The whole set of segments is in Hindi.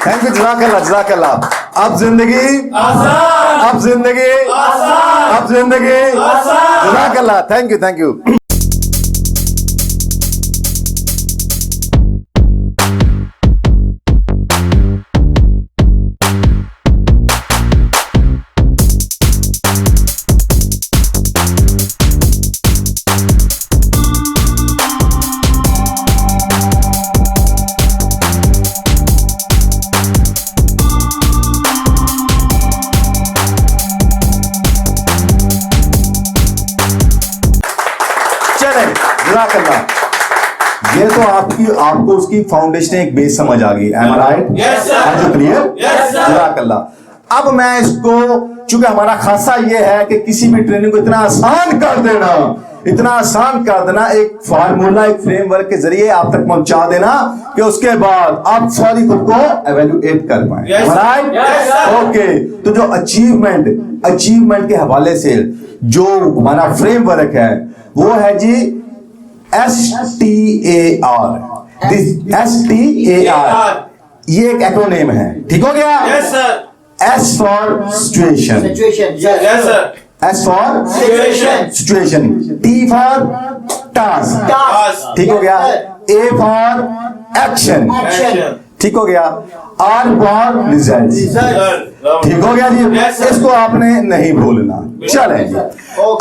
थैंक यू, जज़ाकल्लाह जज़ाकल्लाह। अब जिंदगी आसान, अब जिंदगी आसान, अब जिंदगी आसान। जज़ाकल्लाह। Thank you thank you. ये तो आपको उसकी फाउंडेशन एक बेस समझ आ गई। एम आई राइट? Yes, sir. आज क्लियर? Yes, sir. जज़ाकल्लाह। अब मैं इसको, चूंकि हमारा खासा ये है कि किसी भी ट्रेनिंग को इतना आसान कर देना, इतना आसान कर देना, एक फार्मूला, एक फ्रेमवर्क के जरिए आप तक पहुंचा देना कि उसके बाद आप फौरी खुद को एवेल्युएट कर पाए। Yes, sir. Right? Yes, sir. Okay, तो जो अचीवमेंट के हवाले से जो हमारा फ्रेमवर्क है वो है जी STAR। STAR ये एक एक्रोनेम है, ठीक हो गया? Yes, sir. S for situation, Yes, sir. S for Situation. Situation, T for task, Task. ठीक हो गया? A for action, Action. ठीक हो गया? R फॉर रिजल्ट, ठीक हो गया जी? Yes, sir. इसको आपने नहीं भूलना। चलें जी,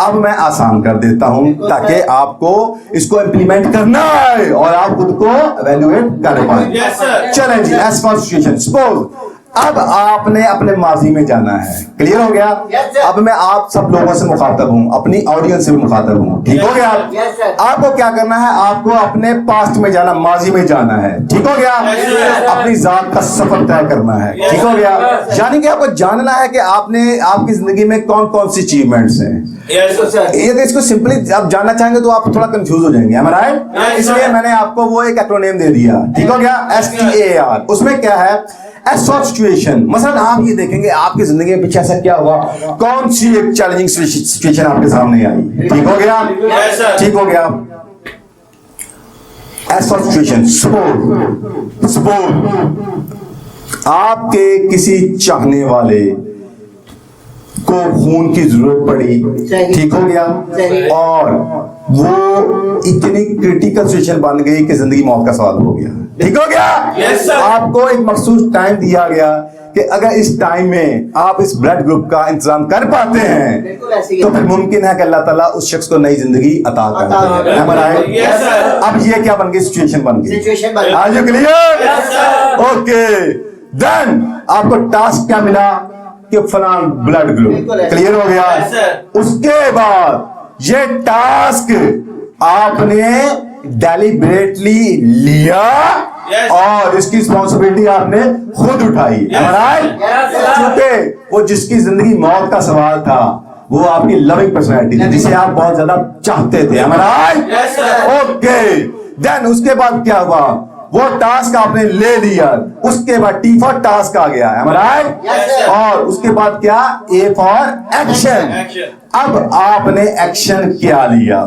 अब मैं आसान कर देता हूं ताकि आपको इसको इंप्लीमेंट करना है और आप खुद को एवेल्युएट कर पाए। Yes, sir. चलें जी, एस फॉर सिचुएशन। सपोज अब आपने अपने माजी में जाना है, क्लियर हो गया? Yes, sir. अब मैं आप सब लोगों से मुखातब हूं, अपनी ऑडियंस से भी मुखातब हूं, ठीक हो गया? Yes, sir. आपको क्या करना है? आपको अपने पास्ट में जाना, माजी में जाना है, ठीक हो गया? Yes, sir. अपनी जात का सफर तय करना है, Yes, ठीक हो गया? sir. यानी कि आपको जानना है कि आपने आपकी जिंदगी में कौन कौन सी अचीवमेंट्स हैं। Yes, sir. ये तो इसको सिंपली आप जानना चाहेंगे तो आप थोड़ा कंफ्यूज हो जाएंगे, am I right? Yes, इसलिए sir. मैंने आपको वो एक एक्रोनेम दे दिया, ठीक हो गया? STAR। उसमें क्या है? S for situation. मसलन आप ये देखेंगे आपकी जिंदगी में पीछे ऐसा क्या हुआ, कौन सी एक चैलेंजिंग सिचुएशन आपके सामने आई, ठीक हो गया? Yes, sir. ठीक हो गया? S for situation. सपोज आपके किसी चाहने वाले को खून की जरूरत पड़ी, सही। ठीक हो गया? सही। और वो इतनी क्रिटिकल सिचुएशन बन गई कि जिंदगी मौत का सवाल हो गया, ठीक हो गया? Yes, sir. आपको एक मखसूस टाइम दिया गया कि अगर इस टाइम में आप इस ब्लड ग्रुप का इंतजाम कर पाते हैं बिल्कुल ऐसी ही तो है। फिर मुमकिन है कि अल्लाह ताला उस शख्स को नई जिंदगी अता कर दे। Am I right? Yes, sir. अब ये क्या बन गई? सिचुएशन बन गई। Situation बन गई। Are you clear? Yes, sir. Okay, then आपको टास्क क्या मिला कि फलां ब्लड ग्रुप, बिल्कुल ऐसे। क्लियर हो गया? Yes, sir. उसके बाद ये टास्क आपने डेलिबरेटली लिया Yes. और इसकी रिस्पॉन्सिबिलिटी आपने खुद उठाई। Yes. Am I right? Yes, sir. क्योंकि वो जिसकी जिंदगी मौत का सवाल था वो आपकी लविंग पर्सनैलिटी थी जिसे आप बहुत ज्यादा चाहते थे। Am I right? Yes, sir. Okay, then उसके बाद क्या हुआ? वो टास्क आपने ले लिया, उसके बाद टी फॉर टास्क आ गया। Am I right? Yes, sir. और उसके बाद क्या? A for action. Action. अब आपने एक्शन क्या लिया?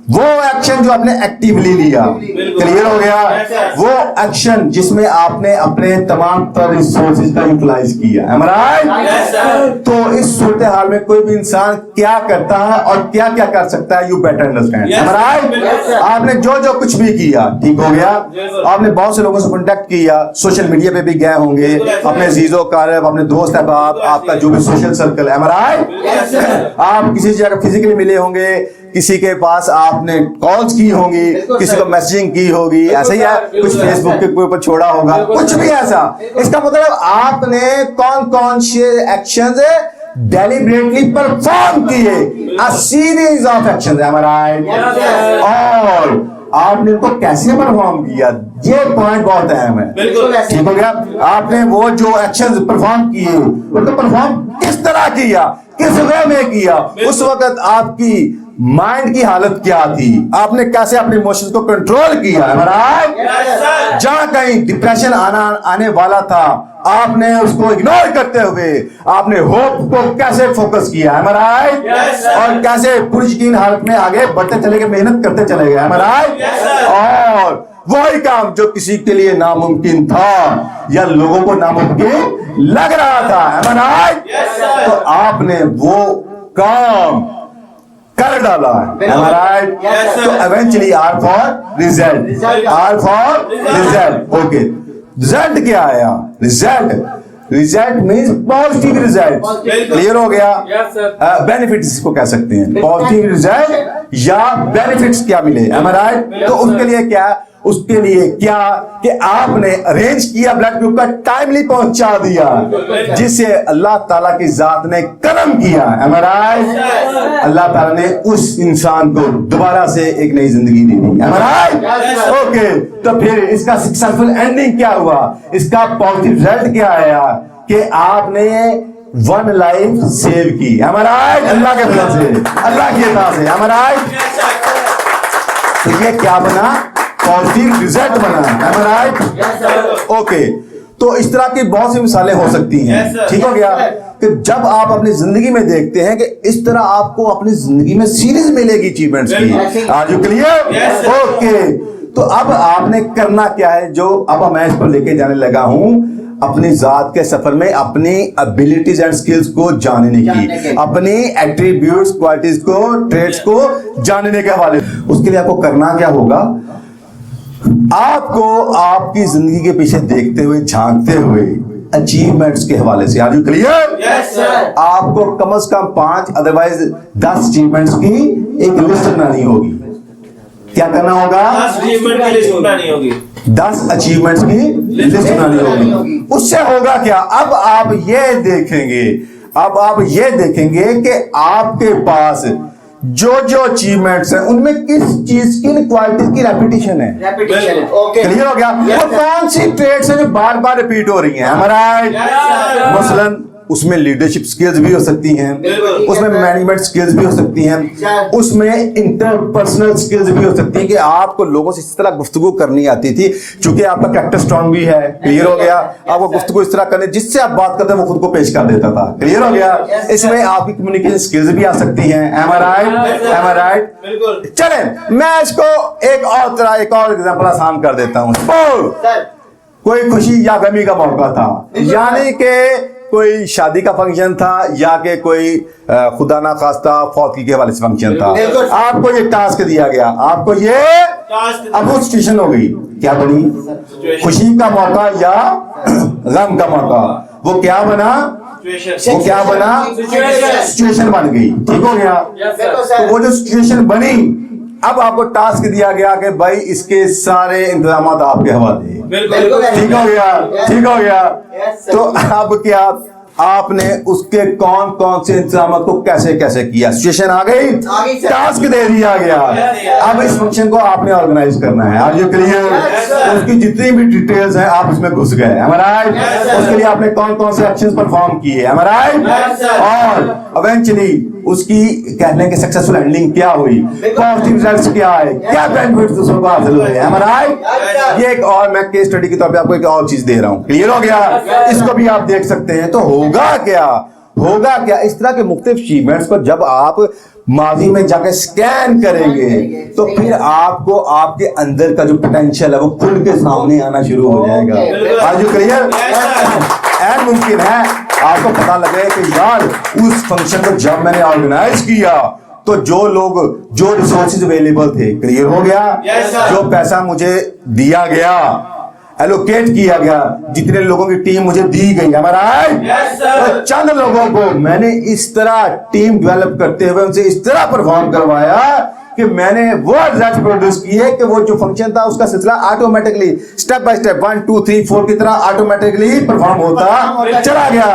वो एक्शन जो आपने एक्टिवली लिया, बिल्कुल। क्लियर हो गया? Yes, sir. वो एक्शन जिसमें आपने अपने तमाम तर रिसोर्सेज का यूटिलाइज किया। Am I right? Yes, sir. तो इस सूरत हाल में कोई भी इंसान क्या करता है और क्या क्या कर सकता है, you better understand. Yes, Am I right? बिल्कुल, sir. आपने जो जो कुछ भी किया, ठीक हो गया? Yes, sir. आपने बहुत से लोगों से कांटेक्ट किया, सोशल मीडिया पे भी गए होंगे, बिल्कुल ऐसा अपने है। जीजो कारब, अपने दोस्त अहबाब, बिल्कुल आपका ऐसा जो भी social circle. Am I right? Yes, sir. आप किसी जगह फिजिकली मिले होंगे, किसी के पास आपने कॉल्स की होंगी, बिल्कुल किसी सर। को मैसेजिंग की होगी, बिल्कुल ऐसा ही है, सर, बिल्कुल कुछ ऐसा फेसबुक है। के ऊपर छोड़ा होगा, बिल्कुल कुछ सर। भी ऐसा। इसका मतलब आपने कौन कौन से एक्शंस डेलिबरेटली परफॉर्म किए, a series of actions. Am I right? Yes, sir. और आपने इनको कैसे परफॉर्म किया, ये पॉइंट बहुत अहम है। बिल्कुल ऐसे। ठीक हो गया? आपने वो जो एक्शंस परफॉर्म किए उनको परफॉर्म किस तरह किया, किस वे में किया, उस वक्त आपकी माइंड की हालत क्या थी, आपने कैसे अपने इमोशंस को कंट्रोल किया। Am I right? Yes, sir. जहां कहीं डिप्रेशन आने वाला था, आपने उसको इग्नोर करते हुए आपने होप को कैसे फोकस किया। Am I right? Yes, sir. और कैसे पुरयकीन हालत में आगे बढ़ते चले गए, मेहनत करते चले गए। Am I right? Yes, sir. और वही काम जो किसी के लिए नामुमकिन था या लोगों को नामुमकिन लग रहा था, am I right? Yes, sir. तो आपने वो काम कर डाला, am I right? Yes, sir. तो eventually R for result, R for result, okay. Result क्या आया? Result means positive result, clear हो गया? Yes, sir. बेनिफिट्स इसको कह सकते हैं, पॉजिटिव रिजल्ट या बेनिफिट्स क्या मिले, am I right? Yes, तो sir. उसके लिए क्या कि आपने अरेंज किया, ब्लड ग्रुप का टाइमली पहुंचा दिया, जिसे अल्लाह ताला की जात ने करम किया, am I right? Yes. अल्लाह ताला ने उस इंसान को दोबारा से एक नई जिंदगी दी थी, am I right? Yes, sir. Okay, तो फिर इसका सक्सेसफुल एंडिंग क्या हुआ? इसका पॉजिटिव रिजल्ट क्या आया कि आपने वन लाइफ सेव की, am I right? अल्लाह के फजल से, अल्लाह की अता से, am I right? Yes, sir. तो ये क्या बना? पॉजिटिव रिजल्ट बना, am I right? Yes, sir. Okay, तो इस तरह की बहुत सी मिसालें हो सकती हैं, Yes, sir. ठीक हो गया? कि जब आप अपनी जिंदगी में देखते हैं कि इस तरह आपको अपनी जिंदगी में सीरीज मिलेगी अचीवमेंट्स की, are you clear? Yes, sir. Okay, तो अब आपने करना क्या है, जो अब मैं इसको लेके जाने लगा हूं, अपनी जात के सफर में अपनी एबिलिटीज एंड स्किल्स को जानने की, अपनी एट्रीब्यूट्स, क्वालिटीज को, ट्रेड्स को जानने के हवाले। उसके लिए आपको करना क्या होगा? आपको आपकी जिंदगी के पीछे देखते हुए, झांकते हुए अचीवमेंट्स के हवाले से, are you clear? Yes, sir. आपको कम से कम 5 अदरवाइज 10 अचीवमेंट्स की एक लिस्ट बनानी होगी। क्या करना होगा? 10 achievement की लिस्ट बनानी होगी। 10 अचीवमेंट्स की लिस्ट बनानी होगी। उससे होगा क्या? अब आप ये देखेंगे कि आपके पास जो अचीवमेंट्स हैं उनमें किस चीज की क्वालिटीज की रेपिटेशन है, रेपिटेशन, ओके, क्लियर हो गया? वो कौन सी ट्रेड्स हैं जो बार बार रिपीट हो रही हैं, हमारा Yes, sir. मसलन उसमें लीडरशिप स्किल्स भी हो सकती हैं, बिल्कुल। उसमें मैनेजमेंट स्किल्स भी हो सकती हैं, उसमें इंटरपर्सनल स्किल्स भी हो सकती हैं कि आपको लोगों से इस तरह गुफ्तगू करनी आती थी, क्योंकि आपका कैरेक्टर स्ट्रांग भी है, क्लियर हो गया? आपको गुफ्तगू इस तरह करने जिससे आप बात करते हैं वो खुद को पेश कर देता था, क्लियर हो गया? इसमें आपकी कम्युनिकेशन स्किल्स भी आ सकती हैं, am I right? Am I right? बिल्कुल। चलें, मैं इसको एक और एग्जांपल आसान कर देता हूं। सर, कोई खुशी या गमी का मौका था, यानी कि कोई शादी का फंक्शन था या कि कोई खुदा ना खास्ता फौतगी के हवाले से फंक्शन था, बिल्कुल। आपको ये टास्क दिया गया, आपको ये अब वो सिचुएशन हो गई, क्या बनी? खुशी का मौका या गम का मौका, वो क्या बना? वो क्या बना? सिचुएशन बन गई, ठीक हो गया? देखो तो सर, वो जो सिचुएशन बनी, अब आपको टास्क दिया गया कि भाई इसके सारे इंतजाम आपके हवाले, बिल्कुल। ठीक हो गया? ठीक हो गया? Yes, sir. तो अब क्या आपने उसके कौन कौन से इंतजाम को कैसे कैसे किया? सिचुएशन आ गई, सर। टास्क दे दिया गया, अब इस फंक्शन को आपने ऑर्गेनाइज करना है, are you clear? Yes, sir. उसकी जितनी भी डिटेल्स हैं आप उसमें घुस गए, am I right? Yes, sir. उसके लिए आपने कौन कौन से एक्शंस परफॉर्म किए, am I right? Yes, sir. और इवेंचुअली उसकी कहने के सक्सेसफुल एंडिंग क्या हुई, पॉजिटिव रिजल्ट्स क्या आए, क्या बेनिफिट्स दूसरों को हासिल हुए, am I right? Yes, sir. ये एक और मैं केस स्टडी के तौर पे आपको एक और चीज दे रहा हूं, क्लियर हो गया? इसको भी आप देख सकते हैं। तो होगा क्या इस तरह के मुख्तलिफ अचीवमेंट्स को जब आप माजी में जाकर स्कैन करेंगे तो फिर आपको आपके अंदर का जो पोटेंशियल है वो खुल के सामने आना शुरू हो जाएगा। आज क्लियर? एंड मुमकिन है आपको पता लगे कि यार उस फंक्शन को जब मैंने ऑर्गेनाइज किया तो जो रिसोर्सेज अवेलेबल थे, क्लियर हो गया? Yes, sir. जो पैसा मुझे दिया गया, एलोकेट किया गया, जितने लोगों की टीम मुझे दी गई, हमारा Yes, sir. तो चंद लोगों को मैंने इस तरह टीम डेवलप करते हुए उनसे इस तरह परफॉर्म करवाया कि मैंने वो रिजल्ट प्रोड्यूस किए कि वो जो फंक्शन था उसका सिलसिला ऑटोमेटिकली स्टेप बाय स्टेप 1 2 3 4 की तरह ऑटोमेटिकली परफॉर्म होता चला गया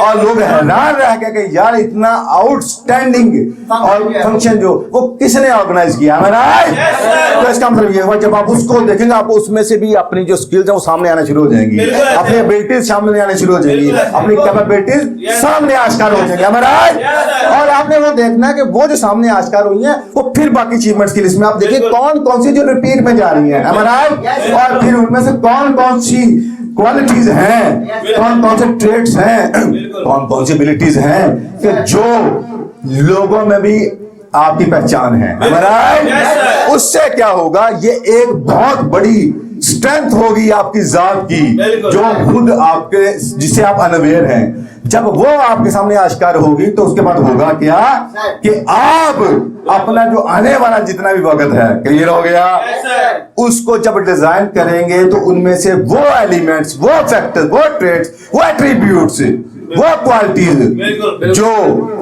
और लोग हैरान रह गए कि यार इतना आउटस्टैंडिंग और फंक्शन जो वो किसने ऑर्गेनाइज किया, हमारा तो इसका मतलब ये हुआ जब आप उसको देखेंगे आपको उसमें से भी अपनी जो स्किल्स है वो सामने आना शुरू हो जाएंगी, अपनी एबिलिटीज सामने आना शुरू हो जाएंगी, अपनी कैपेबिलिटीज सामने आश्कार हो जाएंगी, हमारा और आपने वो देखना है कि वो जो सामने आश्कार हुई है वो फिर बाकी अचीवमेंट्स की लिस्ट में आप देखिए कौन कौन सी जो रिपीट में जा रही है, हमारा और फिर उनमें से कौन कौन सी क्वालिटीज हैं, कौन कौन से ट्रेड्स हैं, कौन कौन सी एबिलिटीज हैं कि जो लोगों में भी आपकी पहचान है, हमारा उससे क्या होगा, ये एक बहुत बड़ी स्ट्रेंथ होगी आपकी जात की, बिल्कुल। जो खुद आपके, जिसे आप अनअवेयर हैं, जब वो आपके सामने आश्कार होगी तो उसके बाद होगा क्या कि आप अपना जो आने वाला जितना भी वक्त है, क्लियर हो गया, यस सर। उसको जब डिजाइन करेंगे तो उनमें से वो एलिमेंट्स, वो फैक्टर्स, वो ट्रेड्स, वो एट्रीब्यूट्स, वो क्वालिटीज बिल्कुल। जो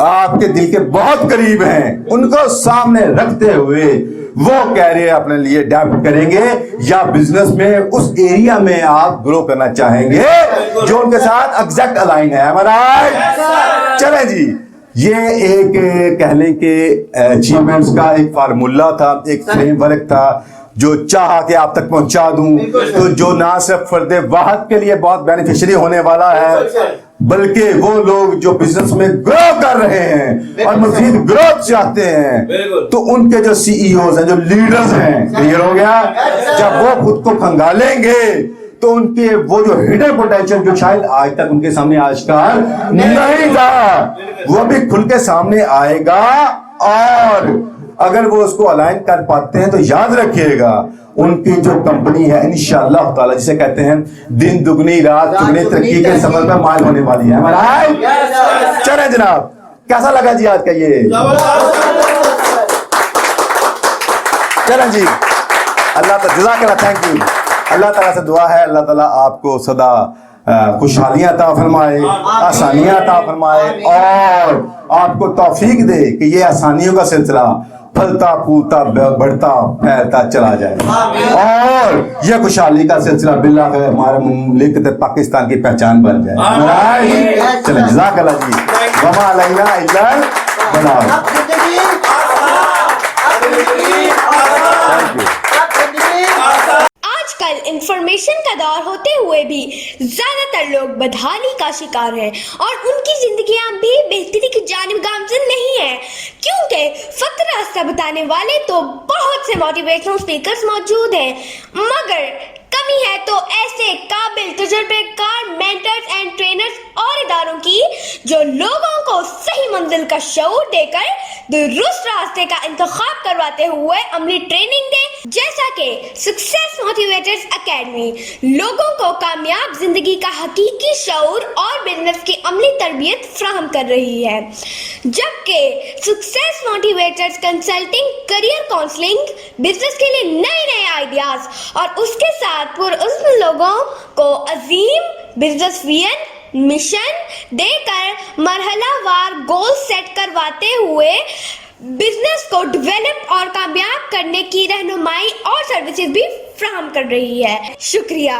आपके दिल के बहुत करीब हैं, उनको सामने रखते हुए वो कैरियर अपने लिए डेवलप करेंगे, या बिजनेस में उस एरिया में आप ग्रो करना चाहेंगे जो उनके साथ एग्जैक्ट अलाइन है। हमारा चले जी, ये एक कह लें कि अचीवमेंट्स का एक फार्मूला था, एक फ्रेमवर्क था जो चाह के आप तक पहुंचा दूं, तो जो ना सिर्फ फर्द वाहद के लिए बहुत बेनिफिशियरी होने वाला है, बल्कि वो लोग जो बिजनेस में ग्रो कर रहे हैं और मजीद ग्रोथ चाहते हैं, तो उनके जो सीईओज हैं, जो लीडर्स हैं, क्लियर हो गया, जब वो खुद को खंगालेंगे तो उनके वो जो हिडन पोटेंशियल जो शायद आज तक उनके सामने आश्कार नहीं था, वो भी खुल के सामने आएगा। और अगर वो उसको अलाइन कर पाते हैं तो याद रखिएगा, उनकी जो कंपनी है इंशाअल्लाह ताला, जिसे कहते हैं दिन दुगनी रात चुगनी तरक्की के सफर में माल होने वाली है। हमारा चले जनाब, कैसा लगा जी आज का ये? चलें जी, अल्लाह ताला जज़ाकल्लाह, थैंक यू। अल्लाह ताला से दुआ है, अल्लाह ताला आपको सदा खुशहालियां अता फरमाए, आसानियां अता फरमाए, और आपको तौफीक दे कि ये आसानियों का सिलसिला फलता फूलता बढ़ता फैलता चला जाए, और यह खुशहाली का सिलसिला बिल्ला हमारे मुल्क पाकिस्तान की पहचान बन जाए। चले जज़ाकल्लाह जी, वमा अलैना इल्लल बलाग। आजकल इंफॉर्मेशन का दौर होते हुए भी ज्यादातर लोग बदहाली का शिकार हैं और उनकी जिंदगियां भी बेहतरी की जानिब गामजन नहीं है, क्योंकि फक्त रास्ता बताने वाले तो बहुत से मोटिवेशनल स्पीकर्स मौजूद हैं, मगर कमी है तो ऐसे काबिल तजुर्बेकार मेंटर्स एंड ट्रेनर्स और इदारों की जो लोगों को सही मंजिल का शऊर देकर दुरुस्त रास्ते का इंतखाब करवाते हुए अमली ट्रेनिंग दे, जैसा कि सक्सेस मोटिवेटर्स एकेडमी लोगों को कामयाब जिंदगी का हकीकी शऊर और बिजनेस की अमली तरबियत फ्राहम कर रही है। जबकि success motivators consulting, career counselling, business के लिए नए नए आइडियाज और उसके साथ पुरअज़्म लोगों को अजीम बिजनेस विजन मिशन देकर मरहलावार गोल सेट करवाते हुए बिजनेस को डेवलप और कामयाब करने की रहनुमाई और सर्विसेज भी फ्राहम कर रही है। शुक्रिया।